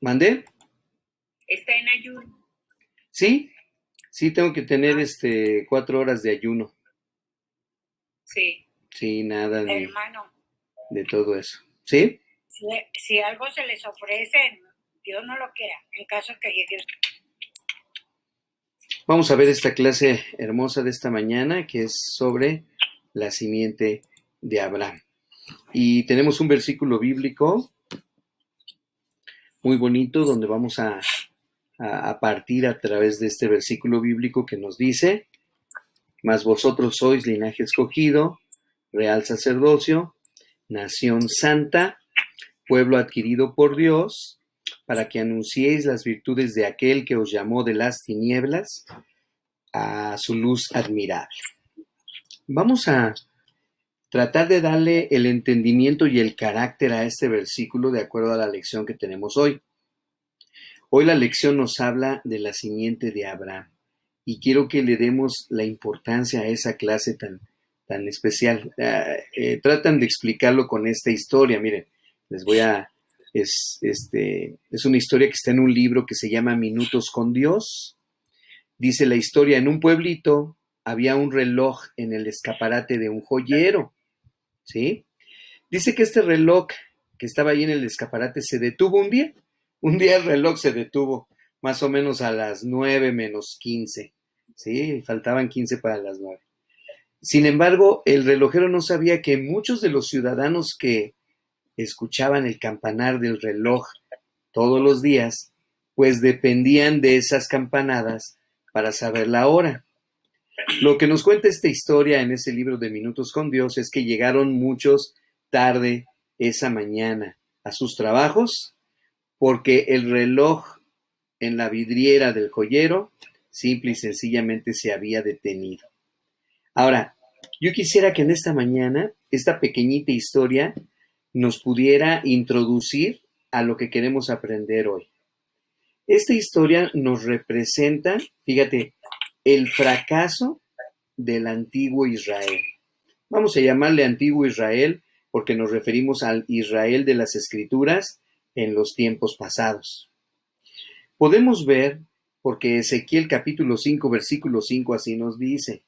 ¿Mandé? Está en ayuno. Sí, sí tengo que tener 4 horas de ayuno. Sí, Sí, nada hermano, de todo eso. ¿Sí? si algo se les ofrece, Dios no lo quiera, en caso que llegue. Vamos a ver esta clase hermosa de esta mañana que es sobre la simiente de Abraham. Y tenemos un versículo bíblico muy bonito donde vamos a partir a través de este versículo bíblico que nos dice: mas vosotros sois linaje escogido, real sacerdocio, nación santa, pueblo adquirido por Dios, para que anunciéis las virtudes de aquel que os llamó de las tinieblas a su luz admirable. Vamos a tratar de darle el entendimiento y el carácter a este versículo de acuerdo a la lección que tenemos hoy. Hoy la lección nos habla de la simiente de Abraham y quiero que le demos la importancia a esa clase tan especial. Tratan de explicarlo con esta historia. Miren, les voy a... es una historia que está en un libro que se llama Minutos con Dios. Dice la historia: en un pueblito había un reloj en el escaparate de un joyero, ¿sí? Dice que este reloj que estaba ahí en el escaparate se detuvo un día. Un día el reloj se detuvo, más o menos a las 9 menos 15. Sí, faltaban 15 para las 9. Sin embargo, el relojero no sabía que muchos de los ciudadanos que escuchaban el campanar del reloj todos los días, pues dependían de esas campanadas para saber la hora. Lo que nos cuenta esta historia en ese libro de Minutos con Dios es que llegaron muchos tarde esa mañana a sus trabajos porque el reloj en la vidriera del joyero simple y sencillamente se había detenido. Ahora, yo quisiera que en esta mañana esta pequeñita historia nos pudiera introducir a lo que queremos aprender hoy. Esta historia nos representa, fíjate, el fracaso del antiguo Israel. Vamos a llamarle antiguo Israel porque nos referimos al Israel de las Escrituras en los tiempos pasados. Podemos ver, porque Ezequiel capítulo 5, versículo 5 así nos dice,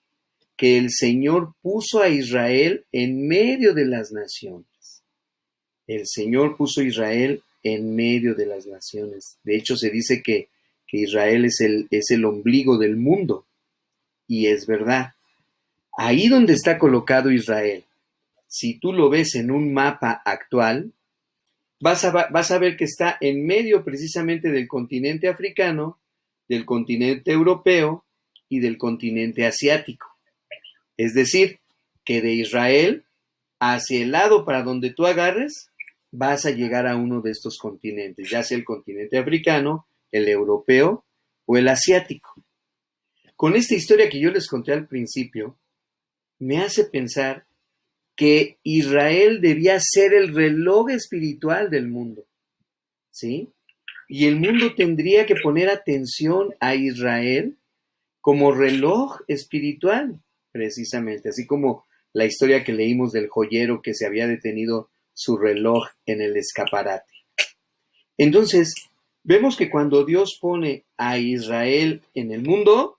que el Señor puso a Israel en medio de las naciones. El Señor puso a Israel en medio de las naciones. De hecho, se dice que Israel es el ombligo del mundo. Y es verdad. Ahí donde está colocado Israel, si tú lo ves en un mapa actual, vas a ver que está en medio precisamente del continente africano, del continente europeo y del continente asiático. Es decir, que de Israel hacia el lado para donde tú agarres, vas a llegar a uno de estos continentes, ya sea el continente africano, el europeo o el asiático. Con esta historia que yo les conté al principio, me hace pensar que Israel debía ser el reloj espiritual del mundo, ¿sí? Y el mundo tendría que poner atención a Israel como reloj espiritual, precisamente, así como la historia que leímos del joyero que se había detenido su reloj en el escaparate. Entonces, vemos que cuando Dios pone a Israel en el mundo,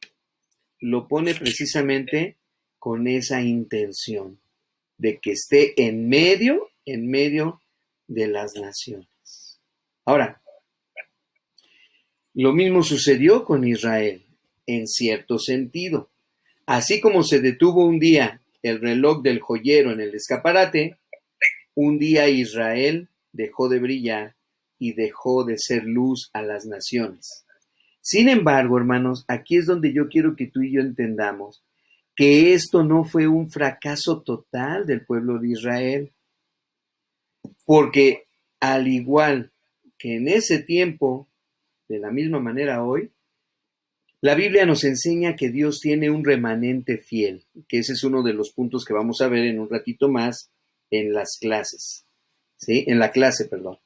lo pone precisamente con esa intención de que esté en medio de las naciones. Ahora, lo mismo sucedió con Israel, en cierto sentido. Así como se detuvo un día el reloj del joyero en el escaparate, un día Israel dejó de brillar y dejó de ser luz a las naciones. Sin embargo, hermanos, aquí es donde yo quiero que tú y yo entendamos que esto no fue un fracaso total del pueblo de Israel, porque al igual que en ese tiempo, de la misma manera hoy, la Biblia nos enseña que Dios tiene un remanente fiel, que ese es uno de los puntos que vamos a ver en un ratito más en las clases, ¿sí? En la clase, perdón.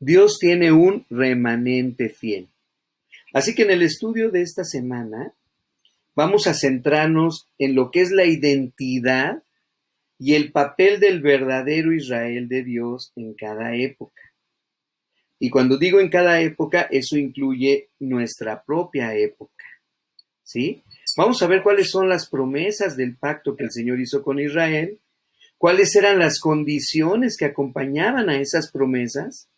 Dios tiene un remanente fiel. Así que en el estudio de esta semana vamos a centrarnos en lo que es la identidad y el papel del verdadero Israel de Dios en cada época. Y cuando digo en cada época, eso incluye nuestra propia época, ¿sí? Vamos a ver cuáles son las promesas del pacto que el Señor hizo con Israel, cuáles eran las condiciones que acompañaban a esas promesas,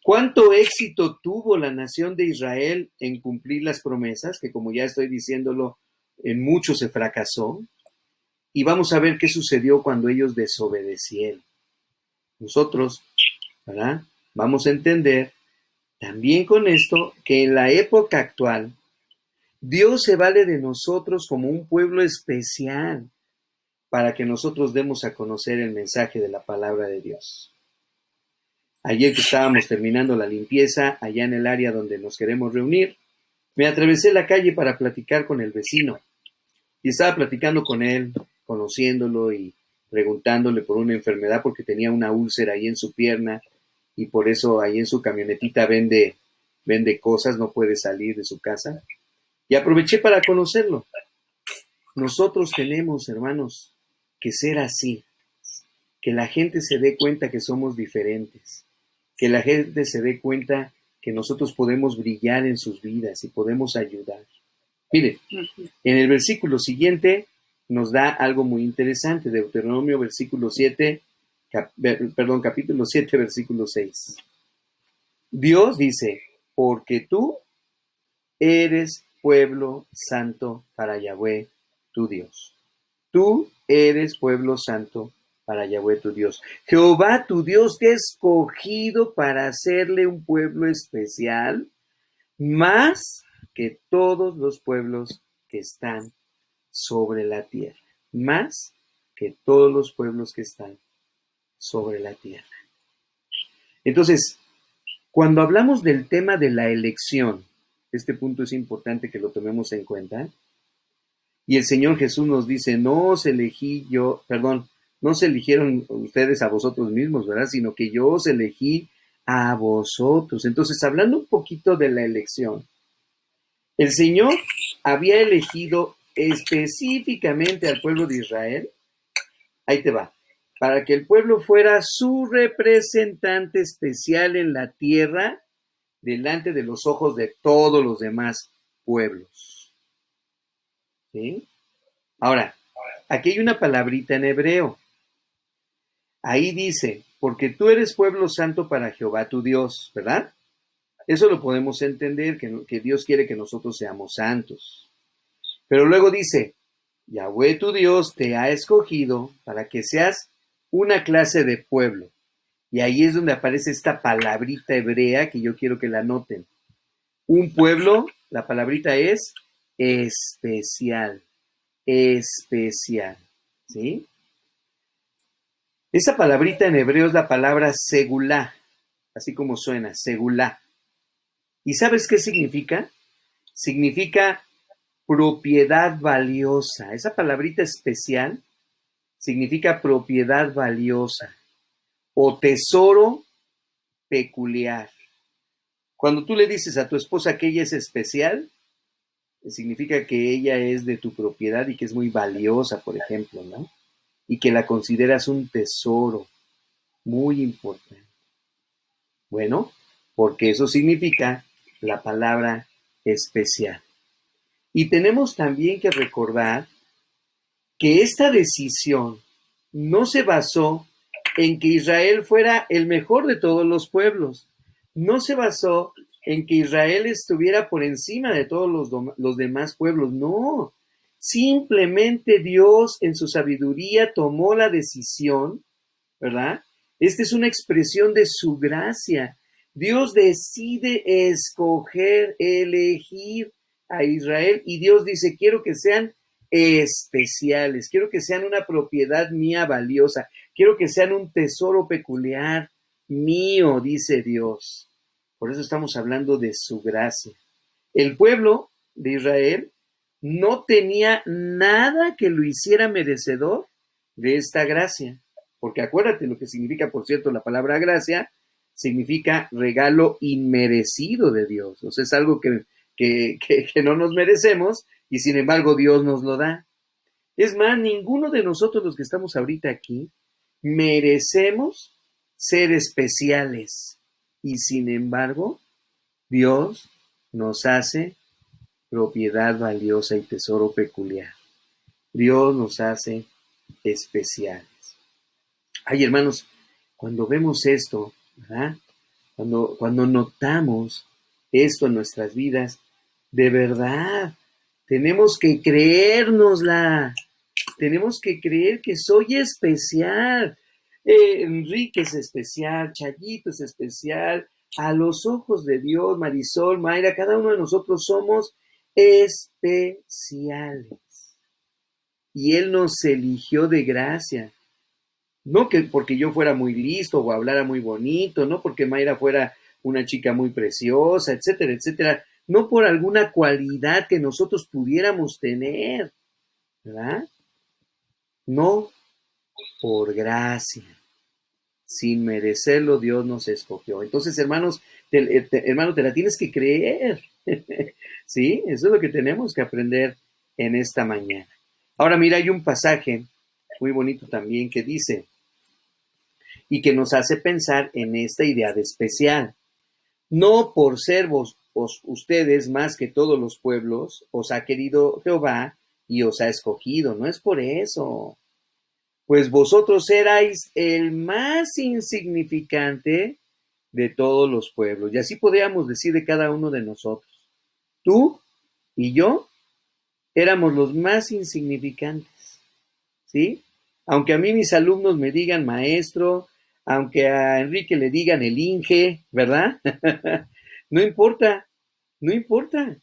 cuánto éxito tuvo la nación de Israel en cumplir las promesas, que como ya estoy diciéndolo, en mucho se fracasó, y vamos a ver qué sucedió cuando ellos desobedecieron. Nosotros, ¿verdad? Vamos a entender también con esto que en la época actual, Dios se vale de nosotros como un pueblo especial para que nosotros demos a conocer el mensaje de la palabra de Dios. Ayer que estábamos terminando la limpieza allá en el área donde nos queremos reunir, me atravesé la calle para platicar con el vecino y estaba platicando con él, conociéndolo y preguntándole por una enfermedad porque tenía una úlcera ahí en su pierna y por eso ahí en su camionetita vende cosas, no puede salir de su casa. Y aproveché para conocerlo. Nosotros tenemos, hermanos, que ser así, que la gente se dé cuenta que somos diferentes, que la gente se dé cuenta que nosotros podemos brillar en sus vidas y podemos ayudar. Mire, en el versículo siguiente nos da algo muy interesante, Deuteronomio capítulo 7, versículo 6. Dios dice, porque tú eres pueblo santo para Yahweh, tu Dios. Tú eres pueblo santo para Yahweh, tu Dios. Jehová, tu Dios, te ha escogido para hacerle un pueblo especial, más que todos los pueblos que están sobre la tierra. Más que todos los pueblos que están sobre la tierra. Entonces, cuando hablamos del tema de la elección, este punto es importante que lo tomemos en cuenta. Y el Señor Jesús nos dice, no os eligieron ustedes a vosotros mismos, ¿verdad? Sino que yo os elegí a vosotros. Entonces, hablando un poquito de la elección, el Señor había elegido específicamente al pueblo de Israel, ahí te va, para que el pueblo fuera su representante especial en la tierra, delante de los ojos de todos los demás pueblos. ¿Sí? Ahora, aquí hay una palabrita en hebreo. Ahí dice, porque tú eres pueblo santo para Jehová tu Dios, ¿verdad? Eso lo podemos entender, que Dios quiere que nosotros seamos santos. Pero luego dice, Yahweh tu Dios te ha escogido para que seas una clase de pueblo. Y ahí es donde aparece esta palabrita hebrea que yo quiero que la noten. Un pueblo, la palabrita es especial. Especial. ¿Sí? Esa palabrita en hebreo es la palabra segulá, así como suena, segulá. ¿Y sabes qué significa? Significa propiedad valiosa. Esa palabrita especial significa propiedad valiosa o tesoro peculiar. Cuando tú le dices a tu esposa que ella es especial, significa que ella es de tu propiedad y que es muy valiosa, por ejemplo, ¿no? Y que la consideras un tesoro muy importante. Bueno, porque eso significa la palabra especial. Y tenemos también que recordar que esta decisión no se basó en que Israel fuera el mejor de todos los pueblos. No se basó en que Israel estuviera por encima de todos los demás pueblos. No. Simplemente Dios en su sabiduría tomó la decisión, ¿verdad? Esta es una expresión de su gracia. Dios decide escoger, elegir a Israel y Dios dice, quiero que sean especiales, quiero que sean una propiedad mía valiosa, quiero que sean un tesoro peculiar mío, dice Dios. Por eso estamos hablando de su gracia. El pueblo de Israel no tenía nada que lo hiciera merecedor de esta gracia. Porque acuérdate lo que significa, por cierto, la palabra gracia, significa regalo inmerecido de Dios. O sea, es algo que no nos merecemos y sin embargo Dios nos lo da. Es más, ninguno de nosotros los que estamos ahorita aquí merecemos ser especiales. Y sin embargo, Dios nos hace propiedad valiosa y tesoro peculiar. Dios nos hace especiales. Ay, hermanos, cuando vemos esto, ¿verdad? Cuando notamos esto en nuestras vidas, de verdad, tenemos que creérnosla. Tenemos que creer que soy especial. Enrique es especial, Chayito es especial. A los ojos de Dios, Marisol, Mayra, cada uno de nosotros somos especiales. Y Él nos eligió de gracia. No que porque yo fuera muy listo o hablara muy bonito, no porque Mayra fuera una chica muy preciosa, etcétera, etcétera. No por alguna cualidad que nosotros pudiéramos tener, ¿verdad? No, por gracia. Sin merecerlo, Dios nos escogió. Entonces, hermanos, hermano, te la tienes que creer. ¿Sí? Eso es lo que tenemos que aprender en esta mañana. Ahora, mira, hay un pasaje muy bonito también que dice, y que nos hace pensar en esta idea de especial. No por ser ustedes más que todos los pueblos, os ha querido Jehová y os ha escogido. No es por eso. Pues vosotros erais el más insignificante de todos los pueblos. Y así podríamos decir de cada uno de nosotros. Tú y yo éramos los más insignificantes, ¿sí? Aunque a mí mis alumnos me digan maestro, aunque a Enrique le digan el Inge, ¿verdad? No importa, no importa.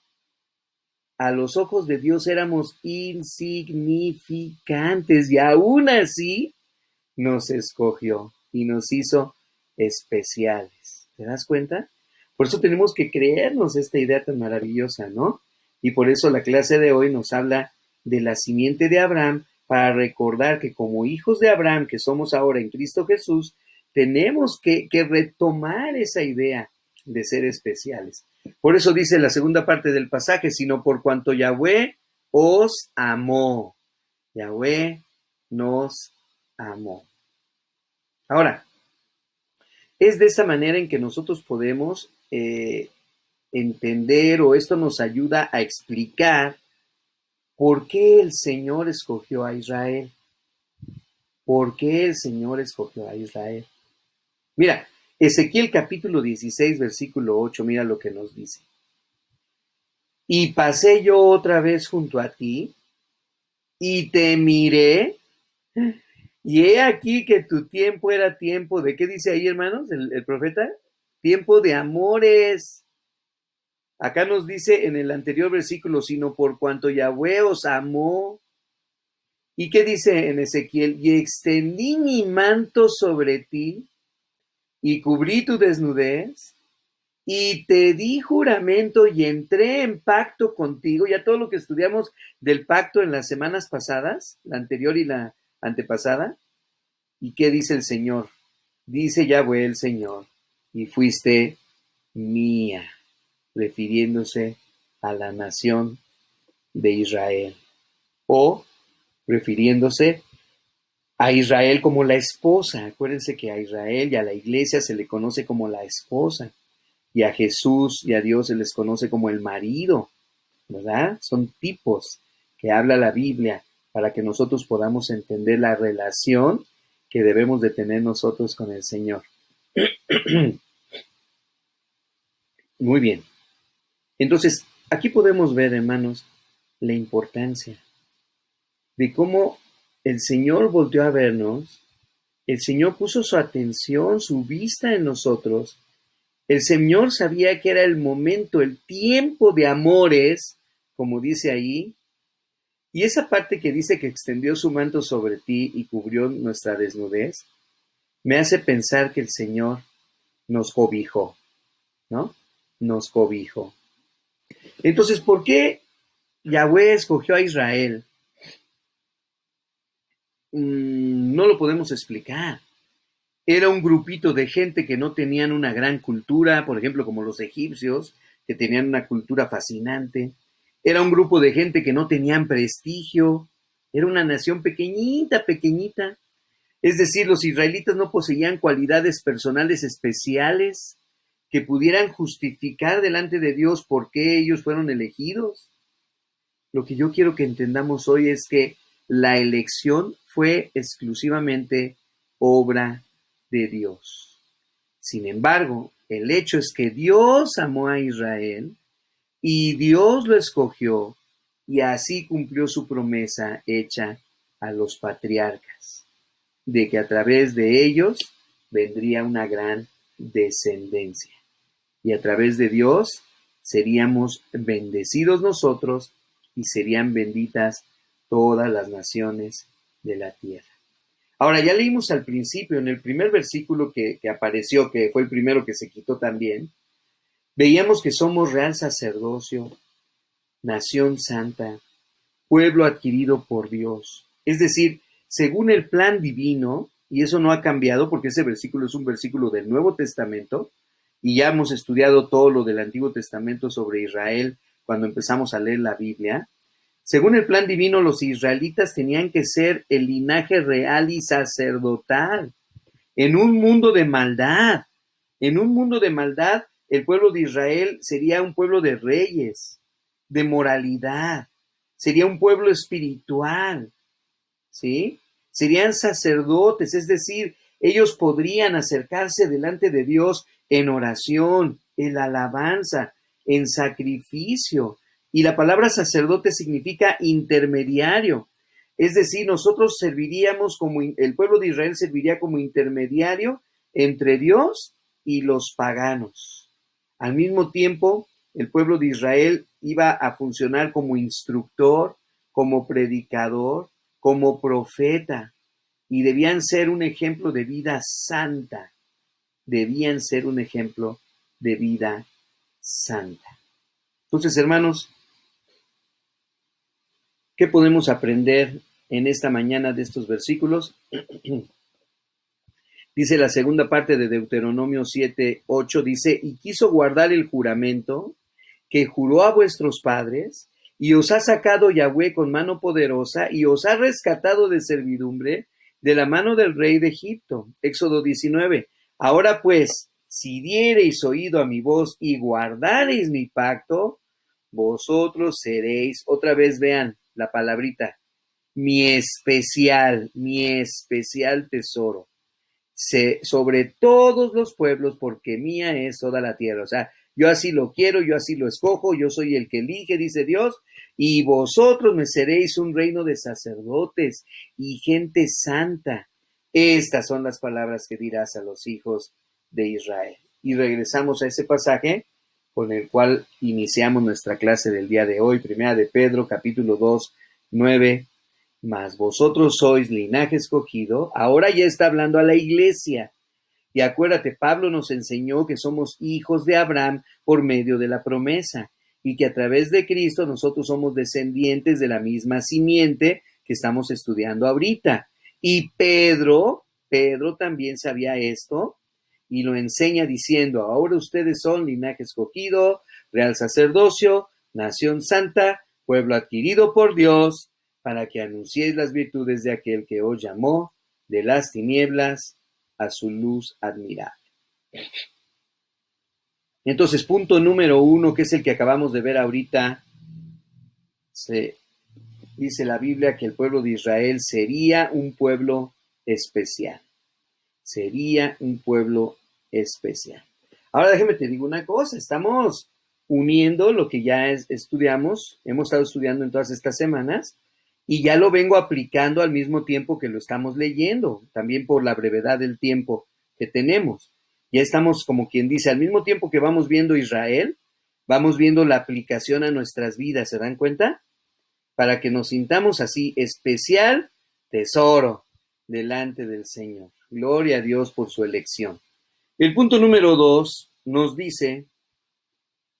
A los ojos de Dios éramos insignificantes y aún así nos escogió y nos hizo especiales. ¿Te das cuenta? Por eso tenemos que creernos esta idea tan maravillosa, ¿no? Y por eso la clase de hoy nos habla de la simiente de Abraham para recordar que como hijos de Abraham que somos ahora en Cristo Jesús, tenemos que retomar esa idea de ser especiales. Por eso dice la segunda parte del pasaje, sino por cuanto Yahweh os amó. Yahweh nos amó. Ahora, es de esa manera en que nosotros podemos entender, o esto nos ayuda a explicar por qué el Señor escogió a Israel. ¿Por qué el Señor escogió a Israel? Mira, Ezequiel capítulo 16, versículo 8, mira lo que nos dice. Y pasé yo otra vez junto a ti, y te miré, y he aquí que tu tiempo era tiempo de, ¿qué dice ahí, hermanos, el profeta? Tiempo de amores. Acá nos dice en el anterior versículo, sino por cuanto Yahweh os amó. ¿Y qué dice en Ezequiel? Y extendí mi manto sobre ti, y cubrí tu desnudez, y te di juramento, y entré en pacto contigo. Ya todo lo que estudiamos del pacto en las semanas pasadas, la anterior y la antepasada. ¿Y qué dice el Señor? Dice Yahweh el Señor, y fuiste mía, refiriéndose a la nación de Israel, o refiriéndose a Israel como la esposa. Acuérdense que a Israel y a la iglesia se le conoce como la esposa, y a Jesús y a Dios se les conoce como el marido, ¿verdad? Son tipos que habla la Biblia para que nosotros podamos entender la relación que debemos de tener nosotros con el Señor. Muy bien. Entonces, aquí podemos ver, hermanos, la importancia de cómo el Señor volteó a vernos, el Señor puso su atención, su vista en nosotros, el Señor sabía que era el momento, el tiempo de amores, como dice ahí, y esa parte que dice que extendió su manto sobre ti y cubrió nuestra desnudez, me hace pensar que el Señor nos cobijó, ¿no? Nos cobijó. Entonces, ¿por qué Yahweh escogió a Israel? No lo podemos explicar. Era un grupito de gente que no tenían una gran cultura, por ejemplo, como los egipcios, que tenían una cultura fascinante. Era un grupo de gente que no tenían prestigio. Era una nación pequeñita, pequeñita. Es decir, los israelitas no poseían cualidades personales especiales. que pudieran justificar delante de Dios por qué ellos fueron elegidos. Lo que yo quiero que entendamos hoy es que la elección fue exclusivamente obra de Dios. Sin embargo, el hecho es que Dios amó a Israel y Dios lo escogió y así cumplió su promesa hecha a los patriarcas, de que a través de ellos vendría una gran descendencia. Y a través de Dios seríamos bendecidos nosotros y serían benditas todas las naciones de la tierra. Ahora, ya leímos al principio, en el primer versículo que apareció, que fue el primero que se quitó también, veíamos que somos real sacerdocio, nación santa, pueblo adquirido por Dios. Es decir, según el plan divino, y eso no ha cambiado porque ese versículo es un versículo del Nuevo Testamento, y ya hemos estudiado todo lo del Antiguo Testamento sobre Israel cuando empezamos a leer la Biblia. Según el plan divino, los israelitas tenían que ser el linaje real y sacerdotal en un mundo de maldad. En un mundo de maldad, el pueblo de Israel sería un pueblo de reyes, de moralidad, sería un pueblo espiritual, ¿sí? Serían sacerdotes, es decir, ellos podrían acercarse delante de Dios en oración, en alabanza, en sacrificio. Y la palabra sacerdote significa intermediario. Es decir, nosotros serviríamos como, el pueblo de Israel serviría como intermediario entre Dios y los paganos. Al mismo tiempo, el pueblo de Israel iba a funcionar como instructor, como predicador, como profeta, y debían ser un ejemplo de vida santa. Debían ser un ejemplo de vida santa. Entonces, hermanos, ¿qué podemos aprender en esta mañana de estos versículos? Dice la segunda parte de Deuteronomio 7:8, dice, y quiso guardar el juramento que juró a vuestros padres, y os ha sacado Yahweh con mano poderosa, y os ha rescatado de servidumbre de la mano del rey de Egipto. Éxodo 19. Ahora pues, si diereis oído a mi voz y guardareis mi pacto, vosotros seréis, otra vez vean la palabrita, mi especial tesoro, sobre todos los pueblos, porque mía es toda la tierra. O sea, yo así lo quiero, yo así lo escojo, yo soy el que elige, dice Dios, y vosotros me seréis un reino de sacerdotes y gente santa. Estas son las palabras que dirás a los hijos de Israel. Y regresamos a ese pasaje con el cual iniciamos nuestra clase del día de hoy, primera de Pedro, capítulo 2, 9. Mas vosotros sois linaje escogido. Ahora ya está hablando a la iglesia. Y acuérdate, Pablo nos enseñó que somos hijos de Abraham por medio de la promesa y que a través de Cristo nosotros somos descendientes de la misma simiente que estamos estudiando ahorita. Y Pedro también sabía esto y lo enseña diciendo, ahora ustedes son linaje escogido, real sacerdocio, nación santa, pueblo adquirido por Dios, para que anunciéis las virtudes de aquel que os llamó de las tinieblas a su luz admirable. Entonces, punto número 1, que es el que acabamos de ver ahorita, dice la Biblia que el pueblo de Israel sería un pueblo especial. Sería un pueblo especial. Ahora déjeme te digo una cosa, estamos uniendo lo que ya estudiamos, hemos estado estudiando en todas estas semanas, y ya lo vengo aplicando al mismo tiempo que lo estamos leyendo, también por la brevedad del tiempo que tenemos. Ya estamos, como quien dice, al mismo tiempo que vamos viendo Israel, vamos viendo la aplicación a nuestras vidas, ¿se dan cuenta? Para que nos sintamos así, especial tesoro delante del Señor. Gloria a Dios por su elección. El punto número 2 nos dice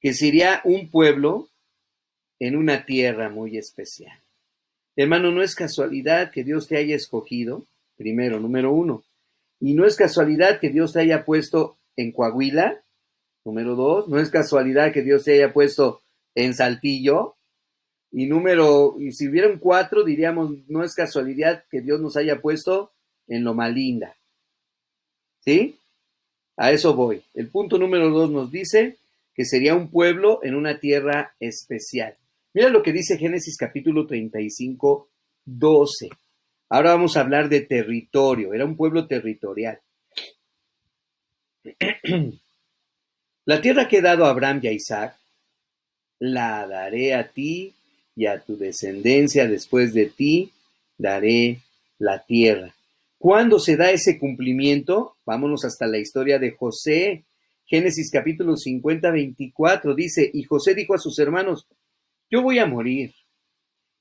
que sería un pueblo en una tierra muy especial. Hermano, no es casualidad que Dios te haya escogido, primero, número 1. Y no es casualidad que Dios te haya puesto en Coahuila, número 2. No es casualidad que Dios te haya puesto en Saltillo. Y si hubieran 4, diríamos, no es casualidad que Dios nos haya puesto en Loma Linda. ¿Sí? A eso voy. El punto número 2 nos dice que sería un pueblo en una tierra especial. Mira lo que dice Génesis capítulo 35, 12. Ahora vamos a hablar de territorio. Era un pueblo territorial. La tierra que he dado a Abraham y a Isaac, la daré a ti y a tu descendencia después de ti, daré la tierra. ¿Cuándo se da ese cumplimiento? Vámonos hasta la historia de José. Génesis capítulo 50, 24 dice, y José dijo a sus hermanos, yo voy a morir,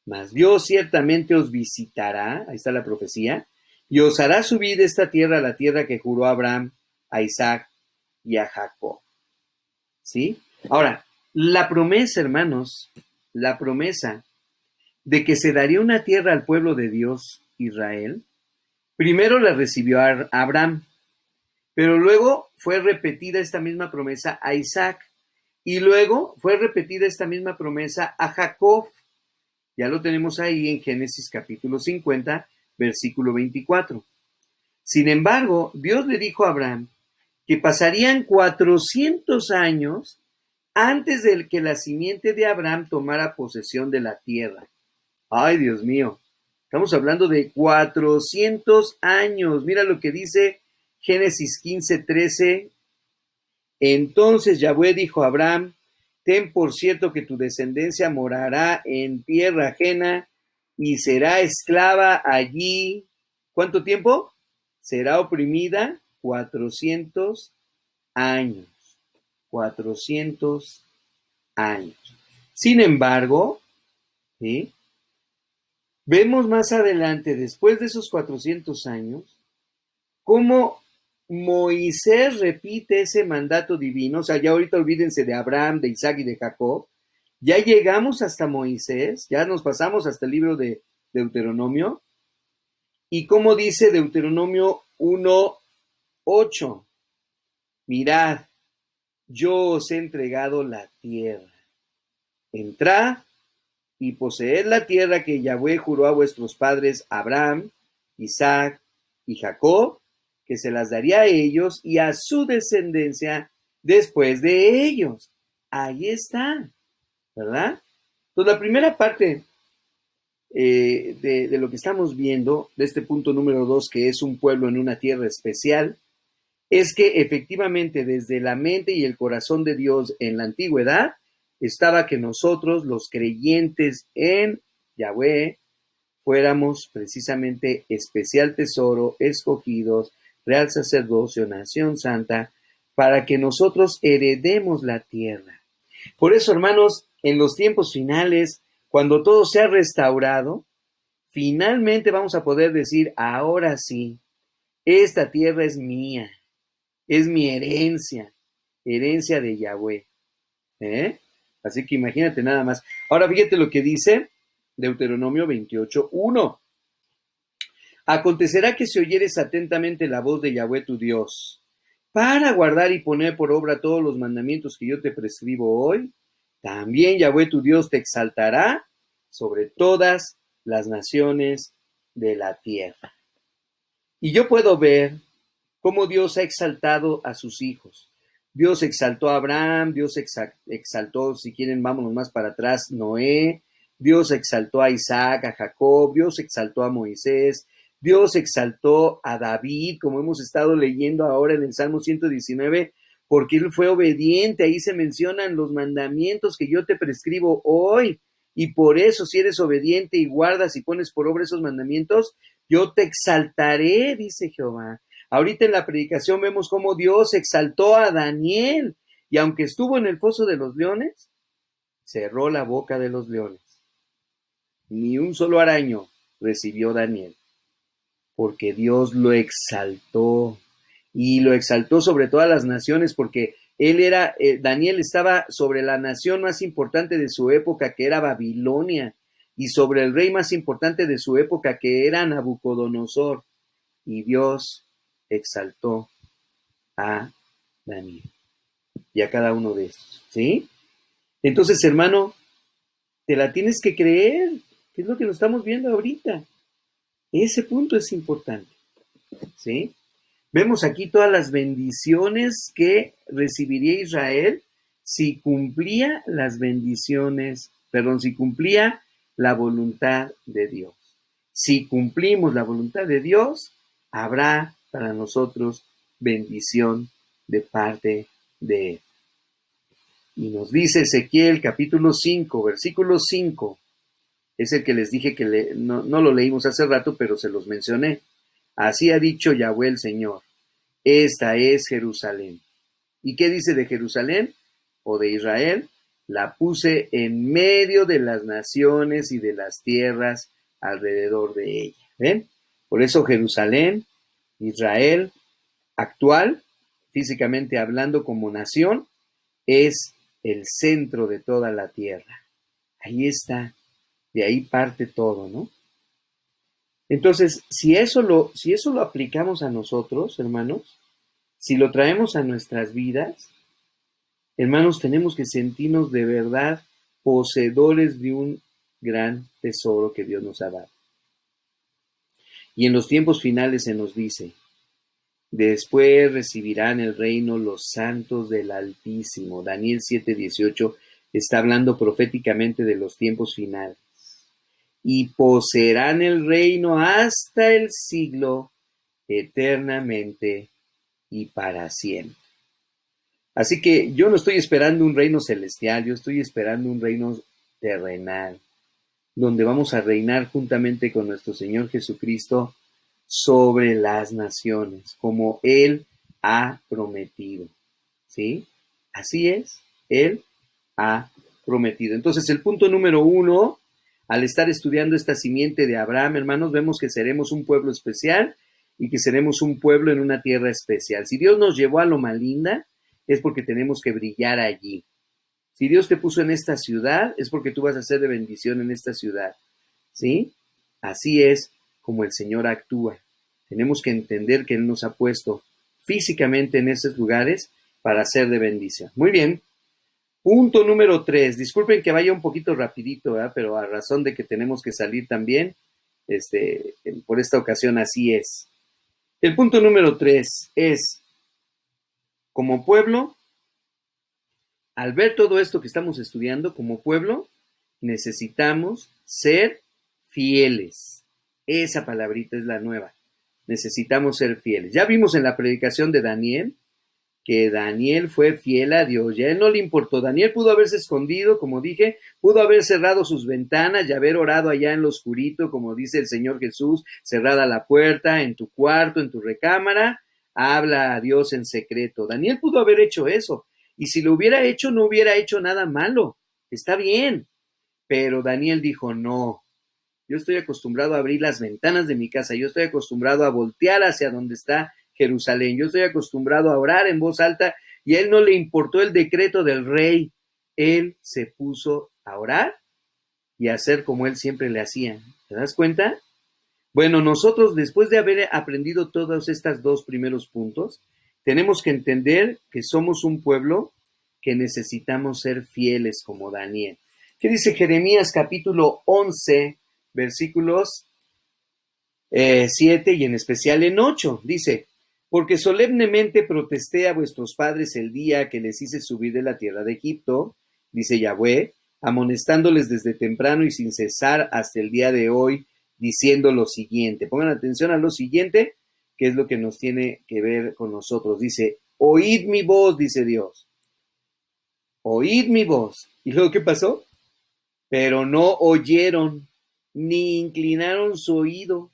mas Dios ciertamente os visitará, ahí está la profecía, y os hará subir de esta tierra a la tierra que juró a Abraham, a Isaac y a Jacob. ¿Sí? Ahora, la promesa, hermanos, la promesa de que se daría una tierra al pueblo de Dios, Israel, primero la recibió Abraham, pero luego fue repetida esta misma promesa a Isaac, y luego fue repetida esta misma promesa a Jacob. Ya lo tenemos ahí en Génesis capítulo 50, versículo 24. Sin embargo, Dios le dijo a Abraham que pasarían 400 años antes de que la simiente de Abraham tomara posesión de la tierra. Ay, Dios mío, estamos hablando de 400 años. Mira lo que dice Génesis 15, 13. Entonces Yahweh dijo a Abraham, ten por cierto que tu descendencia morará en tierra ajena y será esclava allí. ¿Cuánto tiempo? Será oprimida 400 años. 400 años. Sin embargo, ¿sí? Vemos más adelante, después de esos 400 años, cómo Moisés repite ese mandato divino. O sea, ya ahorita olvídense de Abraham, de Isaac y de Jacob. Ya llegamos hasta Moisés, ya nos pasamos hasta el libro de Deuteronomio. Y como dice Deuteronomio 1:8, mirad, yo os he entregado la tierra. Entrad y poseed la tierra que Yahweh juró a vuestros padres Abraham, Isaac y Jacob, que se las daría a ellos y a su descendencia después de ellos. Ahí está, ¿verdad? Entonces, la primera parte de lo que estamos viendo, de este punto número 2, que es un pueblo en una tierra especial, es que efectivamente desde la mente y el corazón de Dios en la antigüedad estaba que nosotros, los creyentes en Yahweh, fuéramos precisamente especial tesoro, escogidos, real sacerdocio, nación santa, para que nosotros heredemos la tierra. Por eso, hermanos, en los tiempos finales, cuando todo sea restaurado, finalmente vamos a poder decir, ahora sí, esta tierra es mía, es mi herencia, herencia de Yahweh. ¿Eh? Así que imagínate nada más. Ahora fíjate lo que dice Deuteronomio 28:1. Acontecerá que si oyeres atentamente la voz de Yahweh tu Dios, para guardar y poner por obra todos los mandamientos que yo te prescribo hoy, también Yahweh tu Dios te exaltará sobre todas las naciones de la tierra. Y yo puedo ver cómo Dios ha exaltado a sus hijos. Dios exaltó a Abraham, Dios exaltó, si quieren, vámonos más para atrás, Noé, Dios exaltó a Isaac, a Jacob, Dios exaltó a Moisés, Dios exaltó a David, como hemos estado leyendo ahora en el Salmo 119, porque él fue obediente. Ahí se mencionan los mandamientos que yo te prescribo hoy. Y por eso, si eres obediente y guardas y pones por obra esos mandamientos, yo te exaltaré, dice Jehová. Ahorita en la predicación vemos cómo Dios exaltó a Daniel. Y aunque estuvo en el foso de los leones, cerró la boca de los leones. Ni un solo araño recibió Daniel, porque Dios lo exaltó. Y lo exaltó sobre todas las naciones, porque Daniel estaba sobre la nación más importante de su época, que era Babilonia, y sobre el rey más importante de su época, que era Nabucodonosor. Y Dios exaltó a Daniel y a cada uno de estos, ¿sí? Entonces, hermano, te la tienes que creer, que es lo que nos estamos viendo ahorita. Ese punto es importante, ¿sí? Vemos aquí todas las bendiciones que recibiría Israel si cumplía las bendiciones, perdón, si cumplía la voluntad de Dios. Si cumplimos la voluntad de Dios, habrá para nosotros bendición de parte de Él. Y nos dice Ezequiel capítulo 5, versículo 5, es el que les dije que no lo leímos hace rato, pero se los mencioné. Así ha dicho Yahweh el Señor, esta es Jerusalén. ¿Y qué dice de Jerusalén o de Israel? La puse en medio de las naciones y de las tierras alrededor de ella. ¿Ven? Por eso Jerusalén, Israel actual, físicamente hablando como nación, es el centro de toda la tierra. Ahí está, de ahí parte todo, ¿no? Entonces, si eso lo aplicamos a nosotros, hermanos, si lo traemos a nuestras vidas, hermanos, tenemos que sentirnos de verdad poseedores de un gran tesoro que Dios nos ha dado. Y en los tiempos finales se nos dice, después recibirán el reino los santos del Altísimo. Daniel 7:18 está hablando proféticamente de los tiempos finales. Y poseerán el reino hasta el siglo, eternamente y para siempre. Así que yo no estoy esperando un reino celestial, yo estoy esperando un reino terrenal, donde vamos a reinar juntamente con nuestro Señor Jesucristo sobre las naciones, como Él ha prometido. ¿Sí? Así es, Él ha prometido. Entonces, el punto número 1, al estar estudiando esta simiente de Abraham, hermanos, vemos que seremos un pueblo especial y que seremos un pueblo en una tierra especial. Si Dios nos llevó a Loma Linda, es porque tenemos que brillar allí. Si Dios te puso en esta ciudad, es porque tú vas a ser de bendición en esta ciudad. ¿Sí? Así es como el Señor actúa. Tenemos que entender que Él nos ha puesto físicamente en esos lugares para ser de bendición. Muy bien. Punto número 3. Disculpen que vaya un poquito rapidito, ¿verdad? Pero a razón de que tenemos que salir también, por esta ocasión así es. El punto número 3 es, como pueblo, al ver todo esto que estamos estudiando, como pueblo, necesitamos ser fieles. Esa palabrita es la nueva. Necesitamos ser fieles. Ya vimos en la predicación de Daniel que Daniel fue fiel a Dios. Ya a él no le importó. Daniel pudo haberse escondido, como dije, pudo haber cerrado sus ventanas y haber orado allá en lo oscurito, como dice el Señor Jesús, cerrada la puerta, en tu cuarto, en tu recámara, habla a Dios en secreto. Daniel pudo haber hecho eso. Y si lo hubiera hecho, no hubiera hecho nada malo. Está bien. Pero Daniel dijo, no, yo estoy acostumbrado a abrir las ventanas de mi casa, yo estoy acostumbrado a voltear hacia donde está Jerusalén, yo estoy acostumbrado a orar en voz alta, y a él no le importó el decreto del rey. Él se puso a orar y a hacer como él siempre le hacía. ¿Te das cuenta? Bueno, nosotros, después de haber aprendido todos estos dos primeros puntos, tenemos que entender que somos un pueblo que necesitamos ser fieles como Daniel. ¿Qué dice Jeremías capítulo 11, versículos 7 y en especial en 8? Dice, porque solemnemente protesté a vuestros padres el día que les hice subir de la tierra de Egipto, dice Yahweh, amonestándoles desde temprano y sin cesar hasta el día de hoy, diciendo lo siguiente. Pongan atención a lo siguiente, que es lo que nos tiene que ver con nosotros. Dice, oíd mi voz, dice Dios. Oíd mi voz. ¿Y luego qué pasó? Pero no oyeron, ni inclinaron su oído.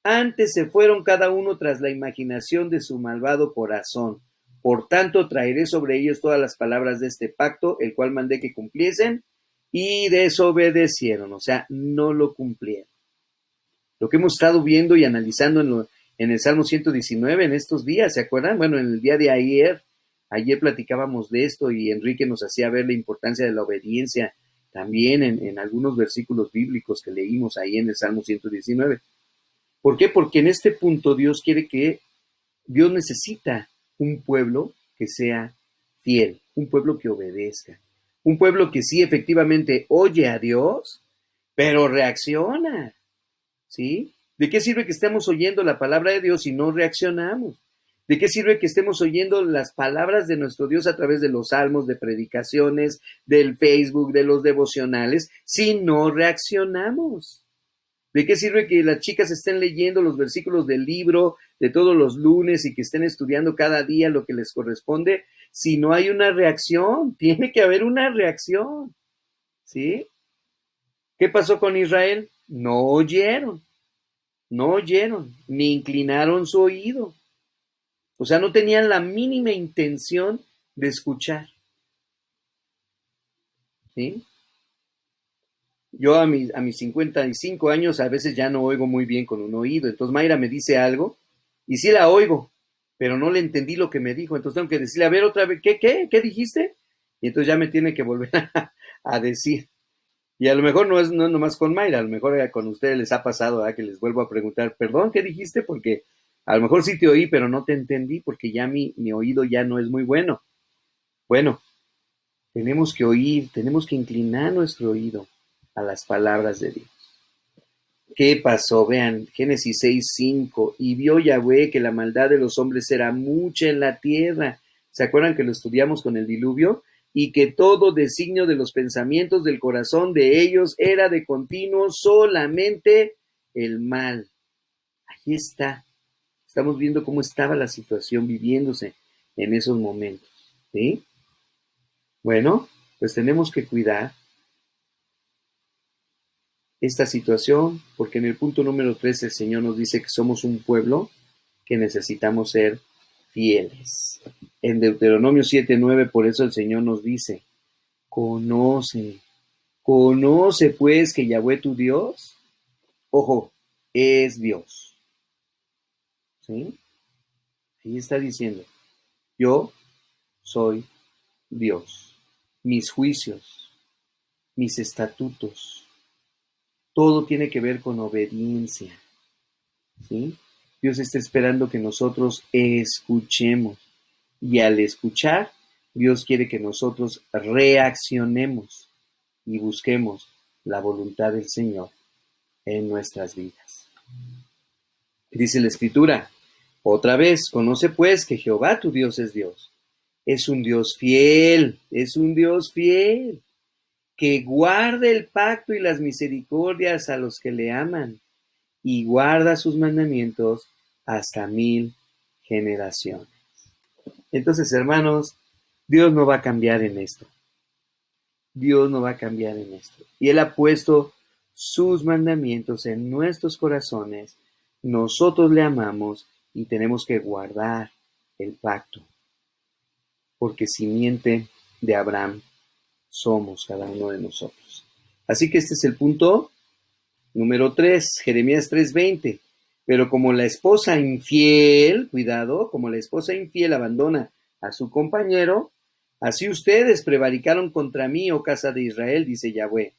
Antes se fueron cada uno tras la imaginación de su malvado corazón. Por tanto, traeré sobre ellos todas las palabras de este pacto, el cual mandé que cumpliesen, y desobedecieron, o sea, no lo cumplieron. Lo que hemos estado viendo y analizando en el Salmo 119 en estos días, ¿se acuerdan? Bueno, en el día de ayer platicábamos de esto y Enrique nos hacía ver la importancia de la obediencia también en algunos versículos bíblicos que leímos ahí en el Salmo 119. ¿Por qué? Porque en este punto Dios necesita un pueblo que sea fiel, un pueblo que obedezca, un pueblo que sí efectivamente oye a Dios, pero reacciona, ¿sí? ¿De qué sirve que estemos oyendo la palabra de Dios si no reaccionamos? ¿De qué sirve que estemos oyendo las palabras de nuestro Dios a través de los salmos, de predicaciones, del Facebook, de los devocionales, si no reaccionamos? ¿De qué sirve que las chicas estén leyendo los versículos del libro de todos los lunes y que estén estudiando cada día lo que les corresponde si no hay una reacción? Tiene que haber una reacción, ¿sí? ¿Qué pasó con Israel? No oyeron, ni inclinaron su oído. O sea, no tenían la mínima intención de escuchar, ¿sí? Yo a mis 55 años a veces ya no oigo muy bien con un oído. Entonces Mayra me dice algo y sí la oigo, pero no le entendí lo que me dijo. Entonces tengo que decirle, a ver otra vez, ¿qué dijiste? Y entonces ya me tiene que volver a decir. Y a lo mejor no es nomás con Mayra, a lo mejor con ustedes les ha pasado que les vuelvo a preguntar, perdón, ¿qué dijiste? Porque a lo mejor sí te oí, pero no te entendí porque ya mi oído ya no es muy bueno. Bueno, tenemos que oír, tenemos que inclinar nuestro oído a las palabras de Dios. ¿Qué pasó? Vean, Génesis 6:5. Y vio Yahweh que la maldad de los hombres era mucha en la tierra. ¿Se acuerdan que lo estudiamos con el diluvio? Y que todo designio de los pensamientos del corazón de ellos era de continuo solamente el mal. Ahí está. Estamos viendo cómo estaba la situación viviéndose en esos momentos, ¿sí? Bueno, pues tenemos que cuidar esta situación, porque en el punto número 3 el Señor nos dice que somos un pueblo que necesitamos ser fieles. En Deuteronomio 7:9, por eso el Señor nos dice, conoce pues que Yahweh tu Dios, ojo, es Dios. ¿Sí? Ahí está diciendo, yo soy Dios. Mis juicios, mis estatutos, todo tiene que ver con obediencia, ¿sí? Dios está esperando que nosotros escuchemos. Y al escuchar, Dios quiere que nosotros reaccionemos y busquemos la voluntad del Señor en nuestras vidas. Dice la Escritura, otra vez, conoce pues que Jehová tu Dios es Dios. Es un Dios fiel, que guarda el pacto y las misericordias a los que le aman y guarda sus mandamientos hasta 1000 generaciones. Entonces, hermanos, Dios no va a cambiar en esto. Dios no va a cambiar en esto. Y Él ha puesto sus mandamientos en nuestros corazones. Nosotros le amamos y tenemos que guardar el pacto. Porque simiente de Abraham somos cada uno de nosotros. Así que este es el punto número 3, Jeremías 3:20. Pero como la esposa infiel, cuidado, como la esposa infiel abandona a su compañero, así ustedes prevaricaron contra mí, oh casa de Israel, dice Yahweh.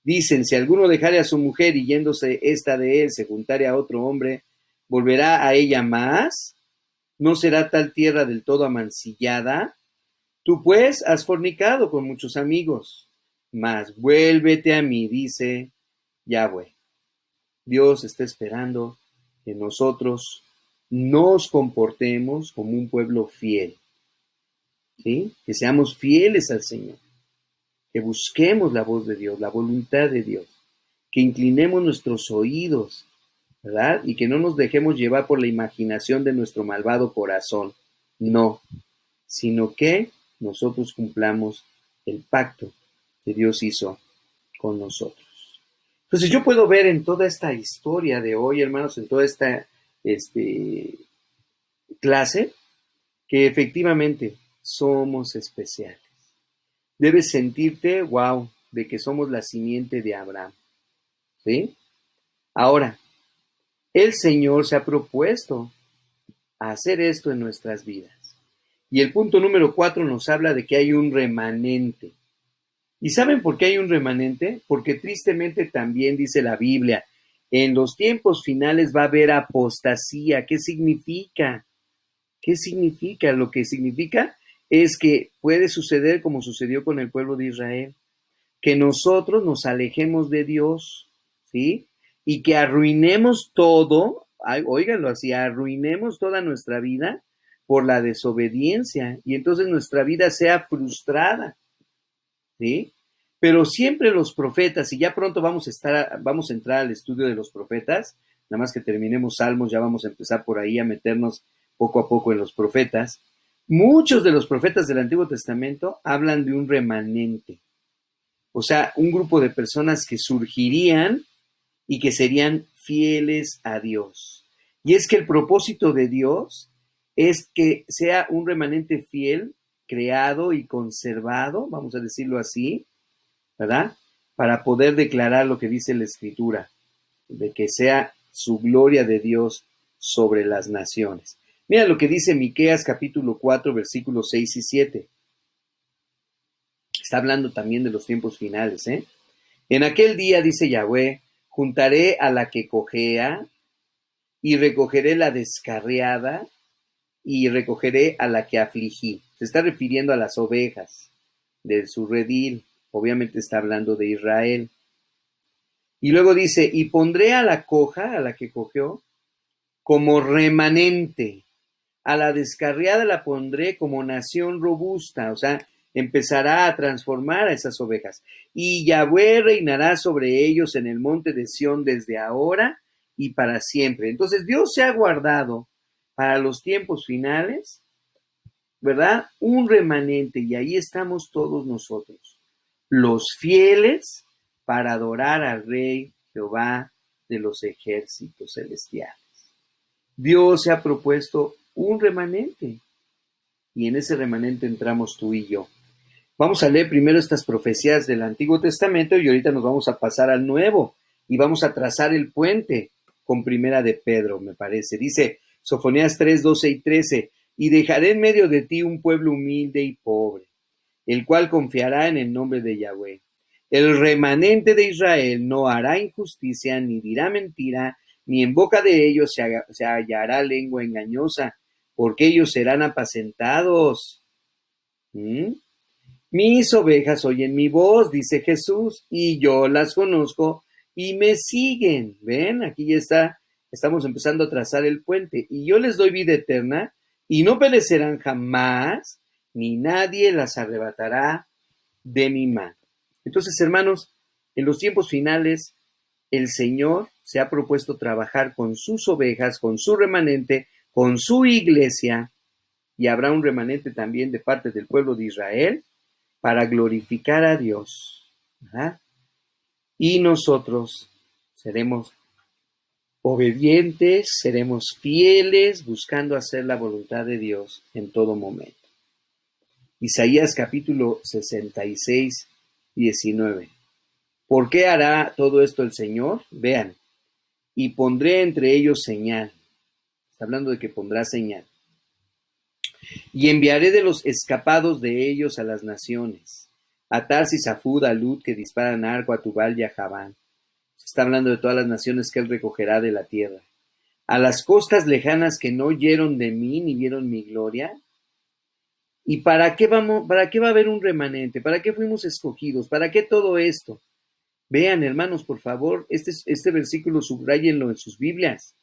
Dicen, si alguno dejare a su mujer y yéndose esta de él, se juntare a otro hombre, ¿volverá a ella más? ¿No será tal tierra del todo amancillada? Tú pues has fornicado con muchos amigos, mas vuélvete a mí, dice Yahweh. Dios está esperando que nosotros nos comportemos como un pueblo fiel, ¿sí? Que seamos fieles al Señor, que busquemos la voz de Dios, la voluntad de Dios, que inclinemos nuestros oídos, ¿verdad? Y que no nos dejemos llevar por la imaginación de nuestro malvado corazón, no, sino que nosotros cumplamos el pacto que Dios hizo con nosotros. Entonces yo puedo ver en toda esta historia de hoy, hermanos, en toda esta clase, que efectivamente somos especiales. Debes sentirte, wow, de que somos la simiente de Abraham, ¿sí? Ahora, el Señor se ha propuesto hacer esto en nuestras vidas. Y el punto número 4 nos habla de que hay un remanente. ¿Y saben por qué hay un remanente? Porque tristemente también dice la Biblia, en los tiempos finales va a haber apostasía. ¿Qué significa? ¿Qué significa? Lo que significa es que puede suceder como sucedió con el pueblo de Israel, que nosotros nos alejemos de Dios, ¿sí? Y que arruinemos todo, óiganlo así, arruinemos toda nuestra vida por la desobediencia y entonces nuestra vida sea frustrada, ¿sí? Pero siempre los profetas, y ya pronto vamos a entrar al estudio de los profetas, nada más que terminemos Salmos, ya vamos a empezar por ahí a meternos poco a poco en los profetas. Muchos de los profetas del Antiguo Testamento hablan de un remanente, o sea, un grupo de personas que surgirían y que serían fieles a Dios. Y es que el propósito de Dios es que sea un remanente fiel, creado y conservado, vamos a decirlo así, ¿verdad? Para poder declarar lo que dice la Escritura, de que sea su gloria de Dios sobre las naciones. Mira lo que dice Miqueas capítulo 4, versículos 6 y 7. Está hablando también de los tiempos finales, ¿eh? En aquel día, dice Yahweh, juntaré a la que cojea y recogeré la descarriada y recogeré a la que afligí. Se está refiriendo a las ovejas de su redil. Obviamente está hablando de Israel. Y luego dice, y pondré a la coja, a la que cogió, como remanente. A la descarriada la pondré como nación robusta. O sea, empezará a transformar a esas ovejas. Y Yahweh reinará sobre ellos en el monte de Sión desde ahora y para siempre. Entonces Dios se ha guardado para los tiempos finales, ¿verdad? Un remanente, y ahí estamos todos nosotros, los fieles para adorar al Rey Jehová de los ejércitos celestiales. Dios se ha propuesto un remanente, y en ese remanente entramos tú y yo. Vamos a leer primero estas profecías del Antiguo Testamento y ahorita nos vamos a pasar al Nuevo y vamos a trazar el puente con Primera de Pedro, me parece. Dice Sofonías 3, 12 y 13, y dejaré en medio de ti un pueblo humilde y pobre, el cual confiará en el nombre de Yahweh. El remanente de Israel no hará injusticia, ni dirá mentira, ni en boca de ellos se hallará lengua engañosa, porque ellos serán apacentados. Mis ovejas oyen mi voz, dice Jesús, y yo las conozco y me siguen. ¿Ven? Aquí ya está, estamos empezando a trazar el puente. Y yo les doy vida eterna y no perecerán jamás, ni nadie las arrebatará de mi mano. Entonces, hermanos, en los tiempos finales, el Señor se ha propuesto trabajar con sus ovejas, con su remanente, con su iglesia, y habrá un remanente también de parte del pueblo de Israel, para glorificar a Dios, ¿verdad? Y nosotros seremos obedientes, seremos fieles, buscando hacer la voluntad de Dios en todo momento. Isaías capítulo 66, 19. ¿Por qué hará todo esto el Señor? Vean, y pondré entre ellos señal. Está hablando de que pondrá señal. Y enviaré de los escapados de ellos a las naciones, a Tarsis, a Fud, a Lut, que disparan arco, a Tubal y a Javán. Se está hablando de todas las naciones que él recogerá de la tierra. A las costas lejanas que no oyeron de mí ni vieron mi gloria. ¿Y para qué va a haber un remanente? ¿Para qué fuimos escogidos? ¿Para qué todo esto? Vean, hermanos, por favor, este versículo subráyenlo en sus Biblias.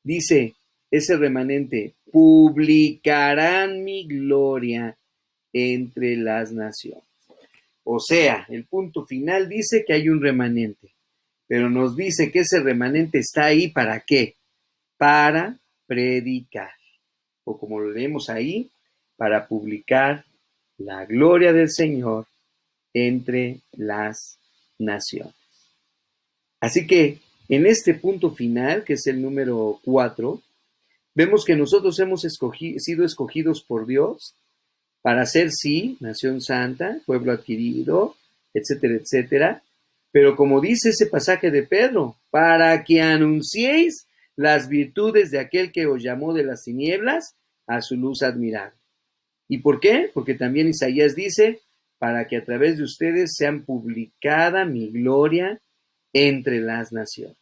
Dice, ese remanente, publicarán mi gloria entre las naciones. O sea, el punto final dice que hay un remanente, pero nos dice que ese remanente está ahí ¿para qué? Para predicar, o como lo leemos ahí, para publicar la gloria del Señor entre las naciones. Así que en este punto final, que es el número 4, vemos que nosotros hemos sido escogidos por Dios para ser, sí, nación santa, pueblo adquirido, etcétera, etcétera. Pero como dice ese pasaje de Pedro, para que anunciéis las virtudes de aquel que os llamó de las tinieblas a su luz admirable. ¿Y por qué? Porque también Isaías dice, para que a través de ustedes sean publicada mi gloria entre las naciones.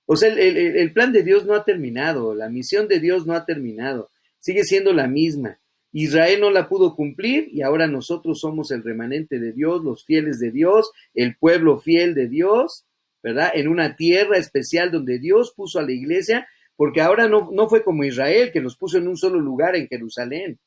O sea, el plan de Dios no ha terminado, la misión de Dios no ha terminado, sigue siendo la misma. Israel no la pudo cumplir y ahora nosotros somos el remanente de Dios, los fieles de Dios, el pueblo fiel de Dios, ¿verdad? En una tierra especial donde Dios puso a la iglesia, porque ahora no fue como Israel, que los puso en un solo lugar en Jerusalén,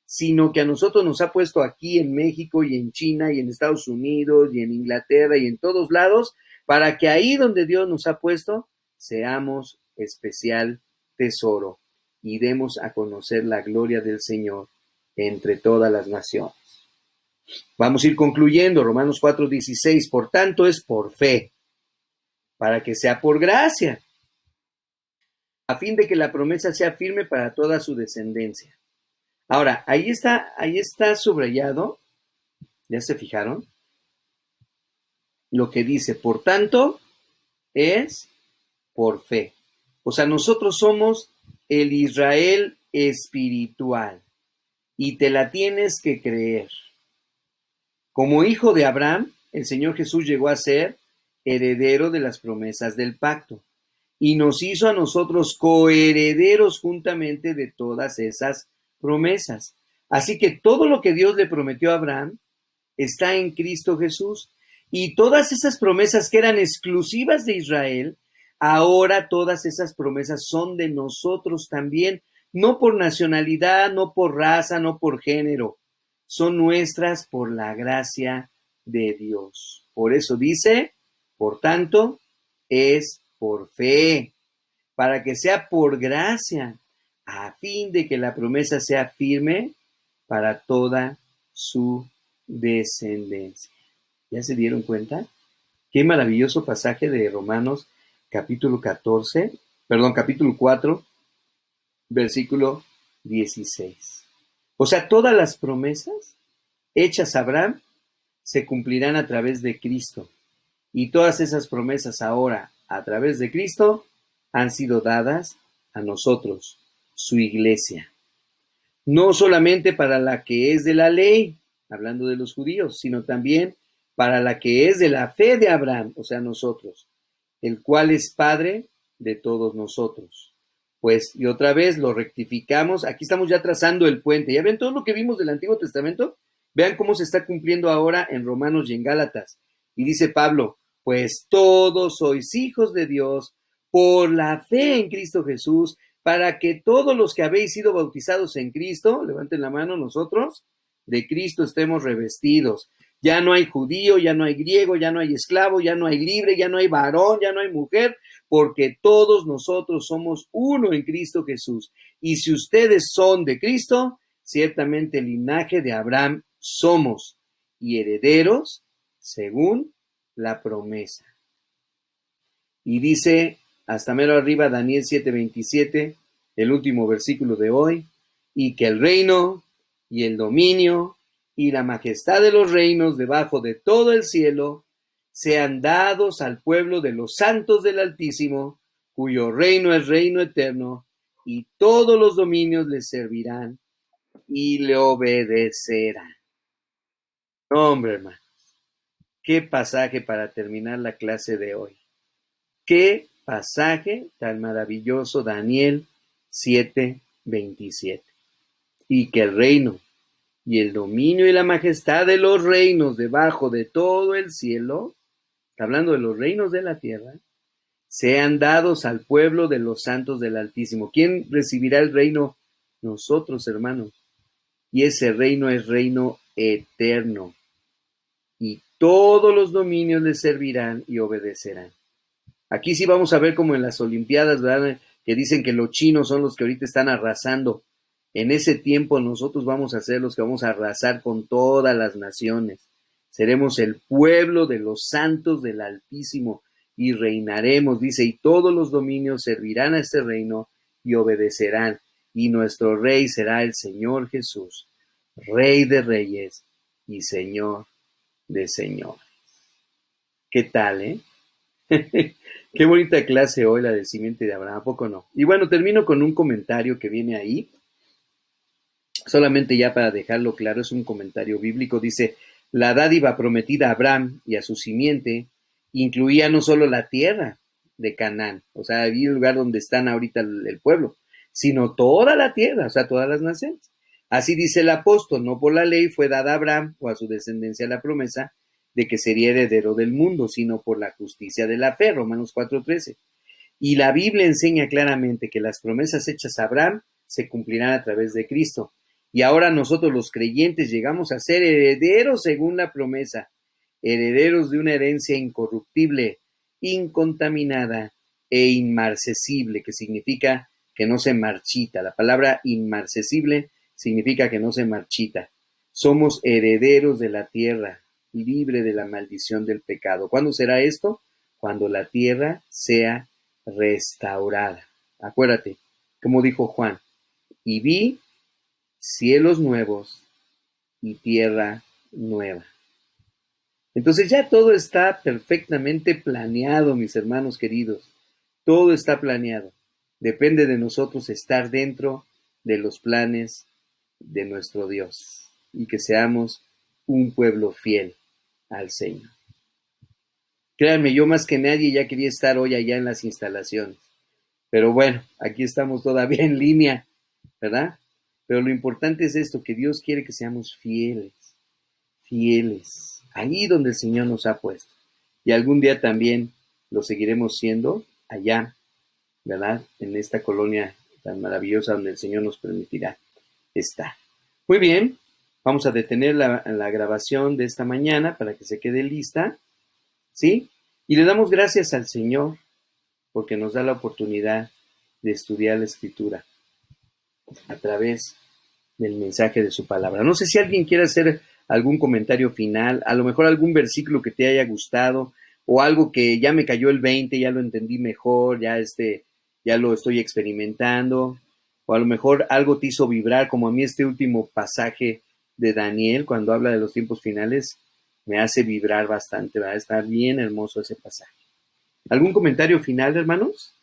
sino que a nosotros nos ha puesto aquí en México y en China y en Estados Unidos y en Inglaterra y en todos lados, para que ahí donde Dios nos ha puesto, seamos especial tesoro y demos a conocer la gloria del Señor entre todas las naciones. Vamos a ir concluyendo, Romanos 4:16, por tanto es por fe, para que sea por gracia, a fin de que la promesa sea firme para toda su descendencia. Ahora, ahí está subrayado, ¿ya se fijaron? Lo que dice, por tanto, es por fe. O sea, nosotros somos el Israel espiritual y te la tienes que creer. Como hijo de Abraham, el Señor Jesús llegó a ser heredero de las promesas del pacto y nos hizo a nosotros coherederos juntamente de todas esas promesas. Así que todo lo que Dios le prometió a Abraham está en Cristo Jesús. Y todas esas promesas que eran exclusivas de Israel, ahora todas esas promesas son de nosotros también, no por nacionalidad, no por raza, no por género, son nuestras por la gracia de Dios. Por eso dice, por tanto, es por fe, para que sea por gracia, a fin de que la promesa sea firme para toda su descendencia. ¿Ya se dieron cuenta? Qué maravilloso pasaje de Romanos capítulo 4, versículo 16. O sea, todas las promesas hechas a Abraham se cumplirán a través de Cristo. Y todas esas promesas ahora, a través de Cristo, han sido dadas a nosotros, su iglesia. No solamente para la que es de la ley, hablando de los judíos, sino también para la que es de la fe de Abraham, o sea, nosotros, el cual es Padre de todos nosotros. Pues, y otra vez lo rectificamos, aquí estamos ya trazando el puente. ¿Ya ven todo lo que vimos del Antiguo Testamento? Vean cómo se está cumpliendo ahora en Romanos y en Gálatas. Y dice Pablo, pues todos sois hijos de Dios por la fe en Cristo Jesús, para que todos los que habéis sido bautizados en Cristo, levanten la mano nosotros, de Cristo estemos revestidos. Ya no hay judío, ya no hay griego, ya no hay esclavo, ya no hay libre, ya no hay varón, ya no hay mujer, porque todos nosotros somos uno en Cristo Jesús. Y si ustedes son de Cristo, ciertamente el linaje de Abraham somos y herederos según la promesa. Y dice hasta mero arriba Daniel 7:27, el último versículo de hoy, y que el reino y el dominio y la majestad de los reinos debajo de todo el cielo sean dados al pueblo de los santos del Altísimo, cuyo reino es reino eterno, y todos los dominios le servirán y le obedecerán. No, hombre, hermano, qué pasaje para terminar la clase de hoy. Qué pasaje tan maravilloso, Daniel 7:27. Y que el reino y el dominio y la majestad de los reinos debajo de todo el cielo, está hablando de los reinos de la tierra, sean dados al pueblo de los santos del Altísimo. ¿Quién recibirá el reino? Nosotros, hermanos. Y ese reino es reino eterno. Y todos los dominios le servirán y obedecerán. Aquí sí vamos a ver como en las Olimpiadas, ¿verdad? Que dicen que los chinos son los que ahorita están arrasando. En ese tiempo nosotros vamos a ser los que vamos a arrasar con todas las naciones. Seremos el pueblo de los santos del Altísimo y reinaremos, dice, y todos los dominios servirán a este reino y obedecerán. Y nuestro rey será el Señor Jesús, Rey de reyes y Señor de señores. ¿Qué tal, eh? Qué bonita clase hoy la del simiente de Abraham, ¿a poco no? Y bueno, termino con un comentario que viene ahí, solamente ya para dejarlo claro, es un comentario bíblico, dice, la dádiva prometida a Abraham y a su simiente incluía no solo la tierra de Canaán, o sea, ahí el lugar donde están ahorita el pueblo, sino toda la tierra, o sea, todas las naciones. Así dice el apóstol, no por la ley fue dada a Abraham o a su descendencia la promesa de que sería heredero del mundo, sino por la justicia de la fe, Romanos 4:13. Y la Biblia enseña claramente que las promesas hechas a Abraham se cumplirán a través de Cristo. Y ahora nosotros los creyentes llegamos a ser herederos según la promesa, herederos de una herencia incorruptible, incontaminada e inmarcesible, que significa que no se marchita. La palabra inmarcesible significa que no se marchita. Somos herederos de la tierra, libre de la maldición del pecado. ¿Cuándo será esto? Cuando la tierra sea restaurada. Acuérdate, como dijo Juan, y vi cielos nuevos y tierra nueva. Entonces ya todo está perfectamente planeado, mis hermanos queridos. Todo está planeado. Depende de nosotros estar dentro de los planes de nuestro Dios y que seamos un pueblo fiel al Señor. Créanme, yo más que nadie ya quería estar hoy allá en las instalaciones. Pero bueno, aquí estamos todavía en línea, ¿verdad? Pero lo importante es esto, que Dios quiere que seamos fieles, fieles, ahí donde el Señor nos ha puesto. Y algún día también lo seguiremos siendo allá, ¿verdad? En esta colonia tan maravillosa donde el Señor nos permitirá estar. Muy bien, vamos a detener la grabación de esta mañana para que se quede lista, ¿sí? Y le damos gracias al Señor porque nos da la oportunidad de estudiar la Escritura a través del mensaje de su palabra. No sé si alguien quiere hacer algún comentario final, a lo mejor algún versículo que te haya gustado, o algo que ya me cayó el 20, ya lo entendí mejor, ya lo estoy experimentando, o a lo mejor algo te hizo vibrar, como a mí este último pasaje de Daniel, cuando habla de los tiempos finales, me hace vibrar bastante, ¿verdad? Está bien hermoso ese pasaje. ¿Algún comentario final, hermanos?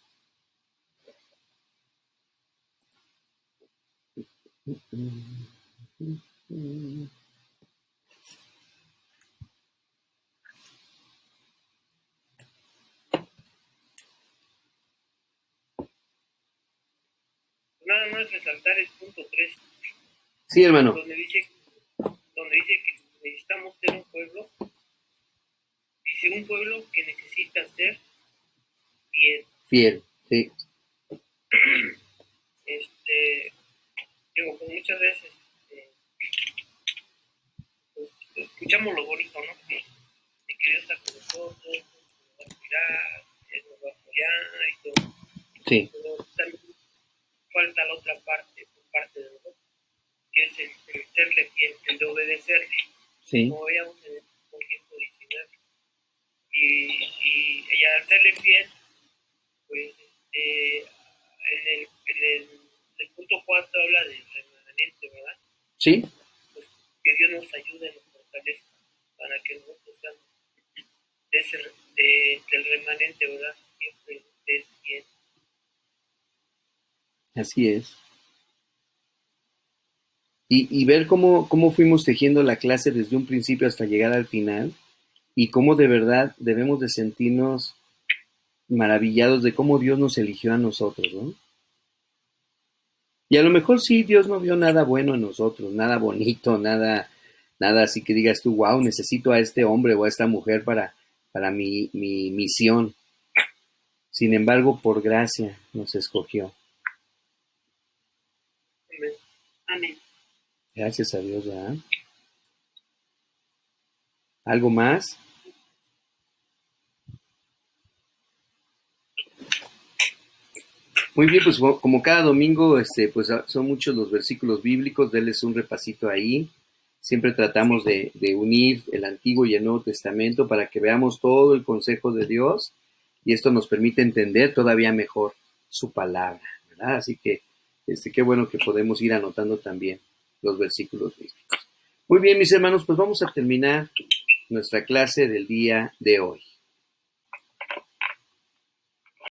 Nada más resaltar el punto 3, Sí, hermano. donde dice que necesitamos ser un pueblo, dice un pueblo que necesita ser fiel. Fiel, sí. Digo, pues muchas veces pues, escuchamos lo bonito, ¿no? Que Dios está con nosotros, nos va a cuidar, Él nos va a apoyar y todo. Sí. Pero también falta la otra parte, por parte de nosotros, que es el serle fiel, el de obedecerle. Sí. Como veíamos en el 119. Y al serle fiel, pues en el punto 4 habla del remanente, ¿verdad? Sí. Pues que Dios nos ayude, nos fortalezca para que nosotros seamos del remanente, ¿verdad? Siempre es fiel. Así es. Y ver cómo fuimos tejiendo la clase desde un principio hasta llegar al final y cómo de verdad debemos de sentirnos maravillados de cómo Dios nos eligió a nosotros, ¿no? Y a lo mejor sí, Dios no vio nada bueno en nosotros, nada bonito, nada así que digas tú, wow, necesito a este hombre o a esta mujer para mi misión. Sin embargo, por gracia nos escogió. Amén. Amén. Gracias a Dios, ¿verdad? ¿Algo más? Muy bien, pues como cada domingo, pues son muchos los versículos bíblicos, denles un repasito ahí. Siempre tratamos de unir el Antiguo y el Nuevo Testamento para que veamos todo el consejo de Dios y esto nos permite entender todavía mejor su palabra, ¿verdad? Así que qué bueno que podemos ir anotando también los versículos bíblicos. Muy bien, mis hermanos, pues vamos a terminar nuestra clase del día de hoy.